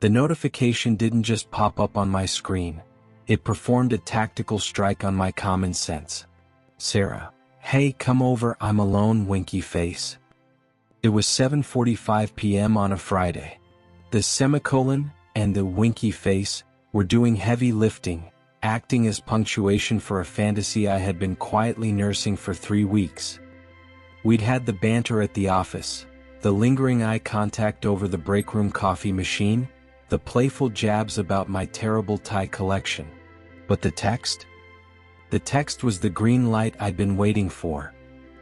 The notification didn't just pop up on my screen. It performed a tactical strike on my common sense. Sarah. Hey, come over, I'm alone, winky face. It was 7:45 p.m. on a Friday. The semicolon and the winky face were doing heavy lifting, acting as punctuation for a fantasy I had been quietly nursing for 3 weeks. We'd had the banter at the office, the lingering eye contact over the break room coffee machine, the playful jabs about my terrible tie collection. But the text? The text was the green light I'd been waiting for.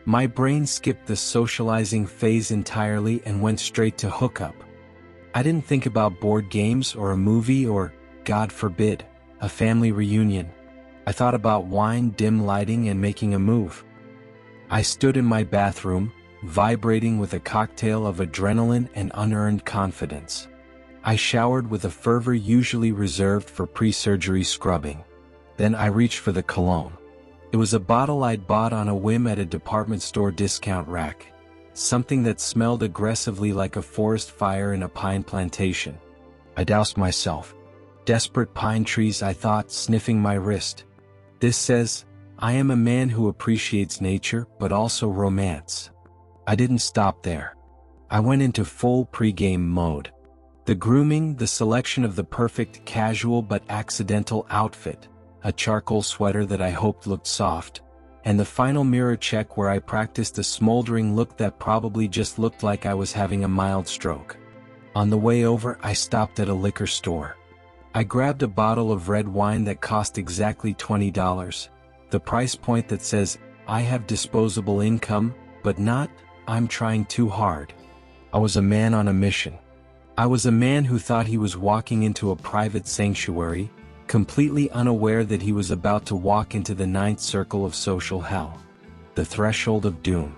My brain skipped the socializing phase entirely and went straight to hookup. I didn't think about board games or a movie or, God forbid, a family reunion. I thought about wine, dim lighting, and making a move. I stood in my bathroom, vibrating with a cocktail of adrenaline and unearned confidence. I showered with a fervor usually reserved for pre-surgery scrubbing. Then I reached for the cologne. It was a bottle I'd bought on a whim at a department store discount rack. Something that smelled aggressively like a forest fire in a pine plantation. I doused myself. Desperate pine trees, I thought, sniffing my wrist. This says, I am a man who appreciates nature but also romance. I didn't stop there. I went into full pre-game mode. The grooming, the selection of the perfect casual but accidental outfit, a charcoal sweater that I hoped looked soft, and the final mirror check where I practiced a smoldering look that probably just looked like I was having a mild stroke. On the way over, I stopped at a liquor store. I grabbed a bottle of red wine that cost exactly $20, the price point that says, I have disposable income, but not, I'm trying too hard. I was a man on a mission. I was a man who thought he was walking into a private sanctuary, completely unaware that he was about to walk into the ninth circle of social hell, the threshold of doom.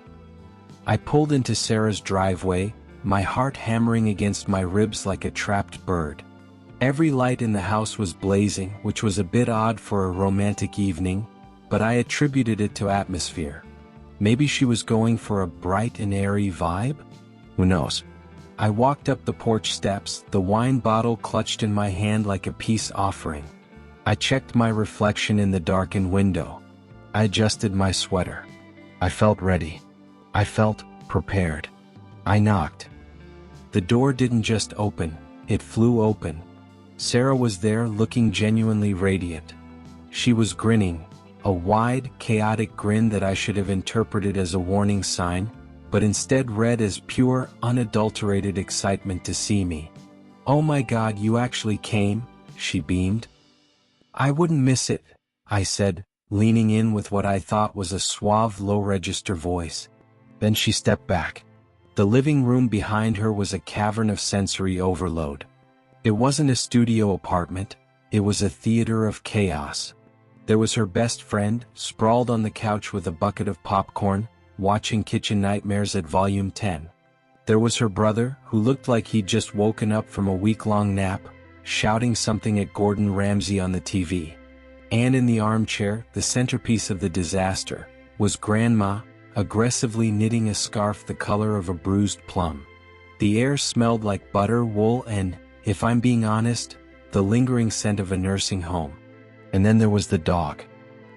I pulled into Sarah's driveway, my heart hammering against my ribs like a trapped bird. Every light in the house was blazing, which was a bit odd for a romantic evening, but I attributed it to atmosphere. Maybe she was going for a bright and airy vibe? Who knows? I walked up the porch steps, the wine bottle clutched in my hand like a peace offering. I checked my reflection in the darkened window. I adjusted my sweater. I felt ready. I felt prepared. I knocked. The door didn't just open, it flew open. Sarah was there, looking genuinely radiant. She was grinning, a wide, chaotic grin that I should have interpreted as a warning sign, but instead read as pure, unadulterated excitement to see me. "Oh my God, you actually came," she beamed. "I wouldn't miss it," I said, leaning in with what I thought was a suave, low-register voice. Then she stepped back. The living room behind her was a cavern of sensory overload. It wasn't a studio apartment, it was a theater of chaos. There was her best friend, sprawled on the couch with a bucket of popcorn, watching Kitchen Nightmares at volume 10. There was her brother, who looked like he'd just woken up from a week-long nap, shouting something at Gordon Ramsay on the TV. And in the armchair, the centerpiece of the disaster, was Grandma, aggressively knitting a scarf the color of a bruised plum. The air smelled like butter, wool, and, if I'm being honest, the lingering scent of a nursing home. And then there was the dog.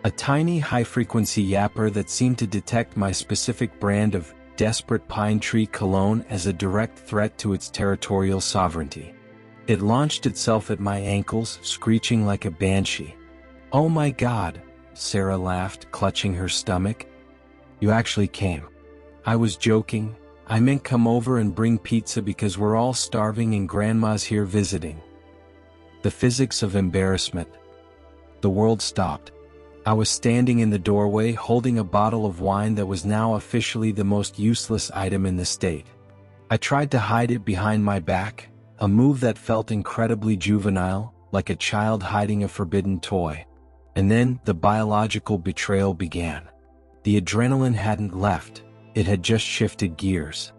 A tiny high-frequency yapper that seemed to detect my specific brand of desperate pine tree cologne as a direct threat to its territorial sovereignty. It launched itself at my ankles, screeching like a banshee. "Oh my God," Sarah laughed, clutching her stomach. "You actually came." I was joking. I meant come over and bring pizza because we're all starving and Grandma's here visiting. The physics of embarrassment. The world stopped. I was standing in the doorway holding a bottle of wine that was now officially the most useless item in the state. I tried to hide it behind my back, a move that felt incredibly juvenile, like a child hiding a forbidden toy. And then the biological betrayal began. The adrenaline hadn't left, it had just shifted gears.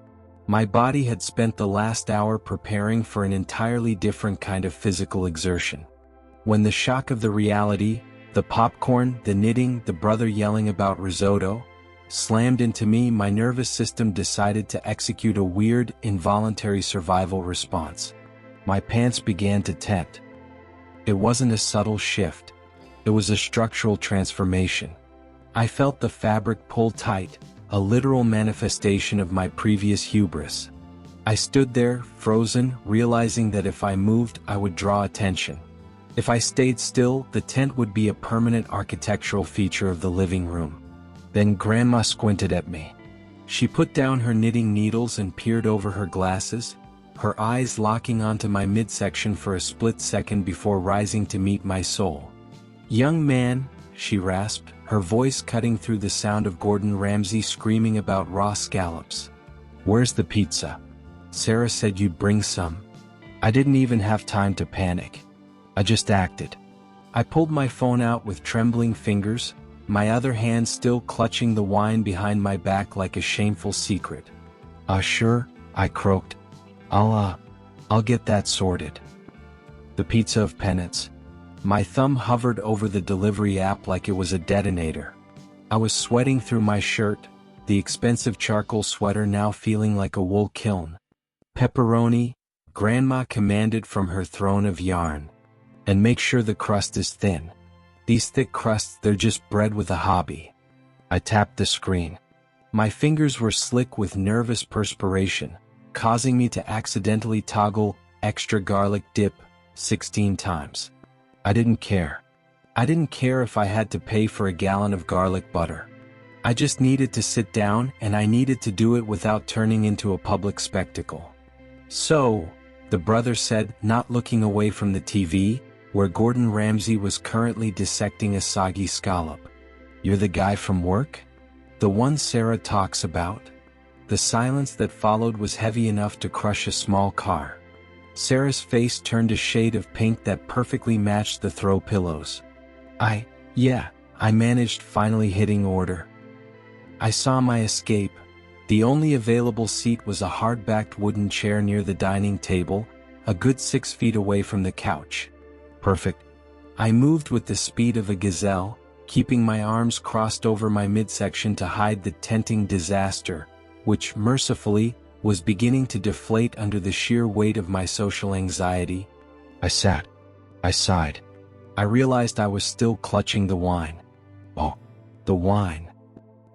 My body had spent the last hour preparing for an entirely different kind of physical exertion. When the shock of the reality, the popcorn, the knitting, the brother yelling about risotto, slammed into me, my nervous system decided to execute a weird, involuntary survival response. My pants began to tent. It wasn't a subtle shift. It was a structural transformation. I felt the fabric pull tight, a literal manifestation of my previous hubris. I stood there, frozen, realizing that if I moved, I would draw attention. If I stayed still, the tent would be a permanent architectural feature of the living room. Then Grandma squinted at me. She put down her knitting needles and peered over her glasses, her eyes locking onto my midsection for a split second before rising to meet my soul. "Young man," she rasped, her voice cutting through the sound of Gordon Ramsay screaming about raw scallops. "Where's the pizza? Sarah said you'd bring some." I didn't even have time to panic. I just acted. I pulled my phone out with trembling fingers, my other hand still clutching the wine behind my back like a shameful secret. Sure," I croaked. I'll get that sorted." The pizza of penance. My thumb hovered over the delivery app like it was a detonator. I was sweating through my shirt, the expensive charcoal sweater now feeling like a wool kiln. "Pepperoni," Grandma commanded from her throne of yarn. "And make sure the crust is thin. These thick crusts, they're just bread with a hobby." I tapped the screen. My fingers were slick with nervous perspiration, causing me to accidentally toggle "extra garlic dip" 16 times. I didn't care. I didn't care if I had to pay for a gallon of garlic butter. I just needed to sit down, and I needed to do it without turning into a public spectacle. "So," the brother said, not looking away from the TV, where Gordon Ramsay was currently dissecting a soggy scallop. "You're the guy from work? The one Sarah talks about?" The silence that followed was heavy enough to crush a small car. Sarah's face turned a shade of pink that perfectly matched the throw pillows. Yeah, I managed, finally hitting order. I saw my escape. The only available seat was a hard-backed wooden chair near the dining table, a good 6 feet away from the couch. Perfect. I moved with the speed of a gazelle, keeping my arms crossed over my midsection to hide the tenting disaster, which, mercifully, was beginning to deflate under the sheer weight of my social anxiety. I sat. I sighed. I realized I was still clutching the wine. "Oh, the wine,"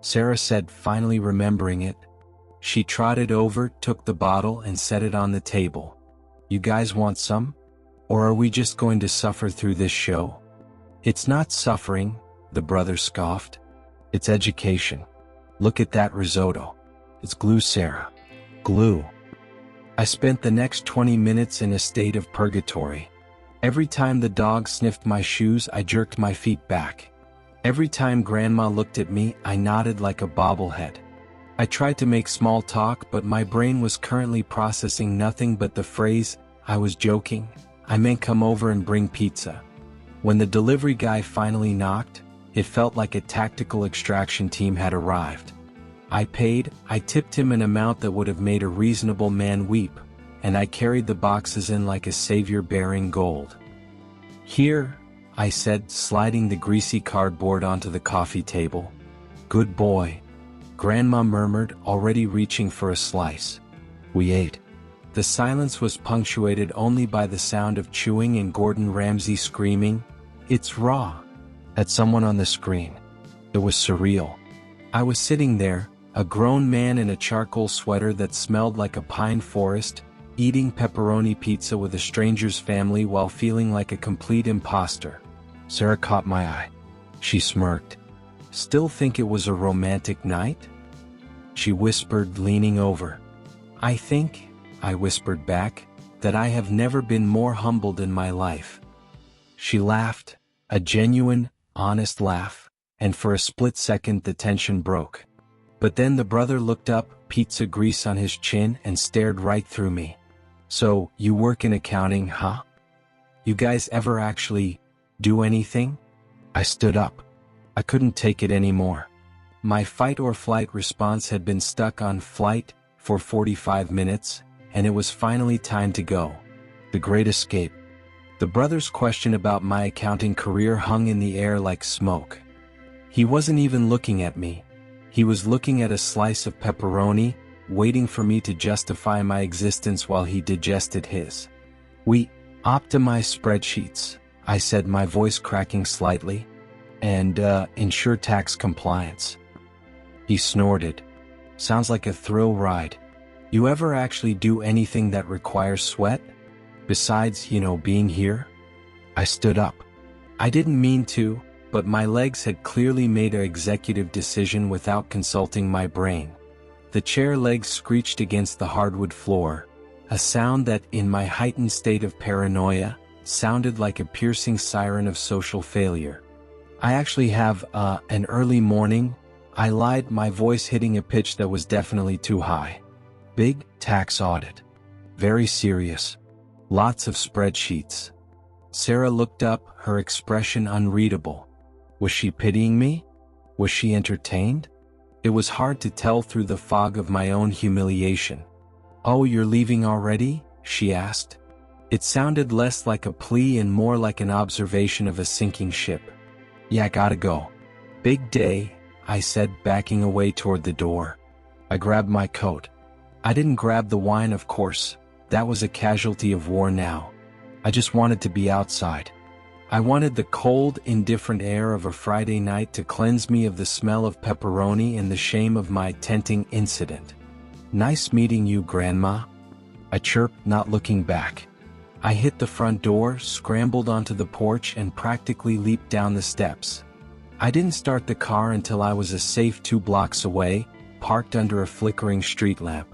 Sarah said, finally remembering it. She trotted over, took the bottle, and set it on the table. "You guys want some? Or are we just going to suffer through this show?" "It's not suffering," the brother scoffed. "It's education. Look at that risotto. It's glue, Sarah. Glue." I spent the next 20 minutes in a state of purgatory. Every time the dog sniffed my shoes, I jerked my feet back. Every time Grandma looked at me, I nodded like a bobblehead. I tried to make small talk, but my brain was currently processing nothing but the phrase, "I was joking. I meant come over and bring pizza." When the delivery guy finally knocked, it felt like a tactical extraction team had arrived. I paid. I tipped him an amount that would have made a reasonable man weep, and I carried the boxes in like a savior bearing gold. "Here," I said, sliding the greasy cardboard onto the coffee table. "Good boy," Grandma murmured, already reaching for a slice. We ate. The silence was punctuated only by the sound of chewing and Gordon Ramsay screaming, "It's raw," at someone on the screen. It was surreal. I was sitting there, a grown man in a charcoal sweater that smelled like a pine forest, eating pepperoni pizza with a stranger's family while feeling like a complete imposter. Sarah caught my eye. She smirked. "Still think it was a romantic night?" She whispered, leaning over. "I think," I whispered back, "that I have never been more humbled in my life." She laughed, a genuine, honest laugh, and for a split second the tension broke. But then the brother looked up, pizza grease on his chin, and stared right through me. "So, you work in accounting, huh? You guys ever actually do anything?" I stood up. I couldn't take it anymore. My fight or flight response had been stuck on flight for 45 minutes, and it was finally time to go. The great escape. The brother's question about my accounting career hung in the air like smoke. He wasn't even looking at me. He was looking at a slice of pepperoni, waiting for me to justify my existence while he digested his. We optimize spreadsheets, I said, my voice cracking slightly, and ensure tax compliance. He snorted. Sounds like a thrill ride. You ever actually do anything that requires sweat? Besides, being here? I stood up. I didn't mean to, but my legs had clearly made an executive decision without consulting my brain. The chair legs screeched against the hardwood floor, a sound that, in my heightened state of paranoia, sounded like a piercing siren of social failure. I actually have, an early morning, I lied, my voice hitting a pitch that was definitely too high. Big tax audit. Very serious. Lots of spreadsheets. Sarah looked up, her expression unreadable. Was she pitying me? Was she entertained? It was hard to tell through the fog of my own humiliation. Oh, you're leaving already? She asked. It sounded less like a plea and more like an observation of a sinking ship. Yeah, gotta go. Big day, I said, backing away toward the door. I grabbed my coat. I didn't grab the wine, of course. That was a casualty of war now. I just wanted to be outside. I wanted the cold, indifferent air of a Friday night to cleanse me of the smell of pepperoni and the shame of my tenting incident. Nice meeting you, Grandma. I chirped, not looking back. I hit the front door, scrambled onto the porch, and practically leaped down the steps. I didn't start the car until I was a safe 2 blocks away, parked under a flickering street lamp.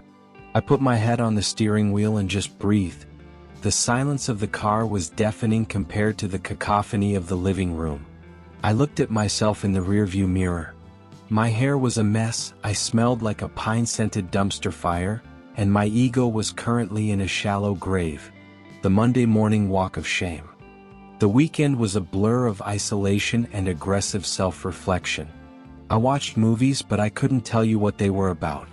I put my head on the steering wheel and just breathed. The silence of the car was deafening compared to the cacophony of the living room. I looked at myself in the rearview mirror. My hair was a mess, I smelled like a pine-scented dumpster fire, and my ego was currently in a shallow grave. The Monday morning walk of shame. The weekend was a blur of isolation and aggressive self-reflection. I watched movies, but I couldn't tell you what they were about.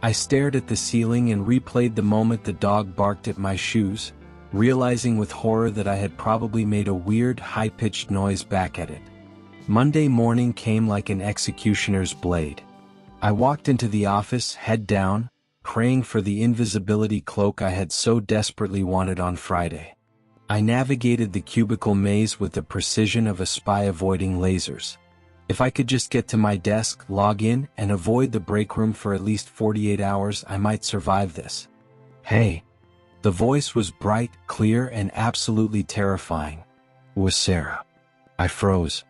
I stared at the ceiling and replayed the moment the dog barked at my shoes, realizing with horror that I had probably made a weird, high-pitched noise back at it. Monday morning came like an executioner's blade. I walked into the office, head down, praying for the invisibility cloak I had so desperately wanted on Friday. I navigated the cubicle maze with the precision of a spy avoiding lasers. If I could just get to my desk, log in, and avoid the break room for at least 48 hours, I might survive this. Hey. The voice was bright, clear, and absolutely terrifying. It was Sarah. I froze.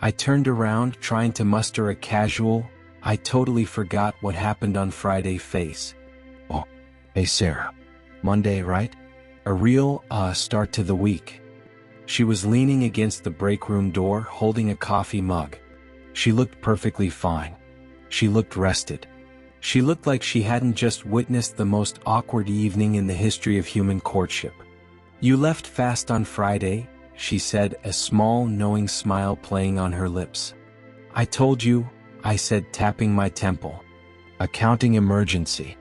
I turned around, trying to muster a casual, I totally forgot what happened on Friday face. Oh, hey Sarah. Monday, right? A real, start to the week. She was leaning against the break room door, holding a coffee mug. She looked perfectly fine. She looked rested. She looked like she hadn't just witnessed the most awkward evening in the history of human courtship. You left fast on Friday, she said, a small, knowing smile playing on her lips. I told you, I said, tapping my temple. Accounting emergency.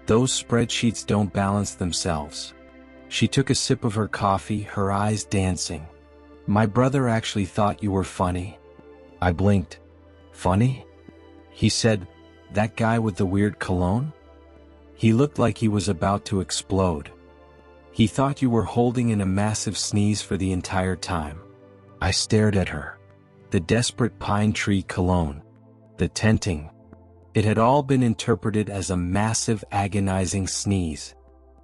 Those spreadsheets don't balance themselves. She took a sip of her coffee, her eyes dancing. My brother actually thought you were funny. I blinked. Funny? He said, that guy with the weird cologne? He looked like he was about to explode. He thought you were holding in a massive sneeze for the entire time. I stared at her. The desperate pine tree cologne. The tenting. It had all been interpreted as a massive, agonizing sneeze.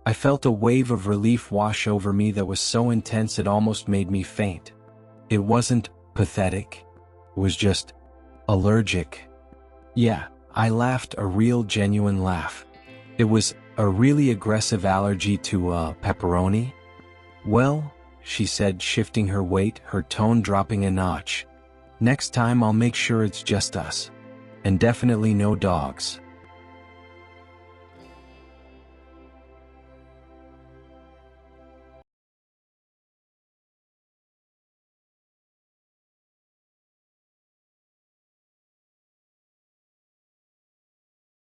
I felt a wave of relief wash over me that was so intense it almost made me faint. It wasn't pathetic. It was just allergic. Yeah, I laughed, a real genuine laugh. It was a really aggressive allergy to, pepperoni? Well, she said, shifting her weight, her tone dropping a notch. Next time I'll make sure it's just us. And definitely no dogs.